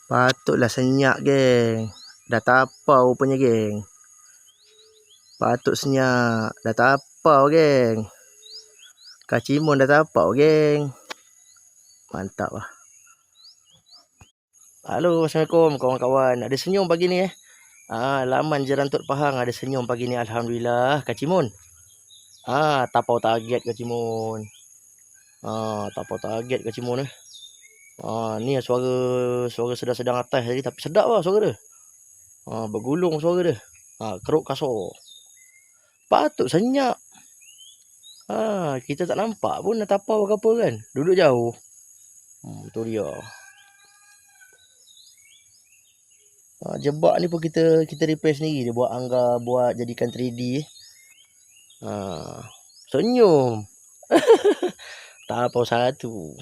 Patutlah senyap, geng. Dah tapau rupanya, geng. Patut senyap. Dah tapau, geng. Kak Cimon dah tapau, geng. Mantap lah. Halo, Assalamualaikum kawan-kawan. Ada senyum pagi ni laman Jerantut Pahang ada senyum pagi ni, alhamdulillah. Kak Cimon. Tapau target Kak Cimon. Tapau target Kak Cimon ni suara sedang-sedang atas tadi, tapi sedap lah suara dia. Bergulung suara dia. Keruk kasar. Patut senyap. Kita tak nampak pun dah tapau ke apa kan. Duduk jauh. Tu dia. Jebak ni pun kita repair sendiri. Dia buat anggar, buat jadikan 3D. Senyum. Tapau satu.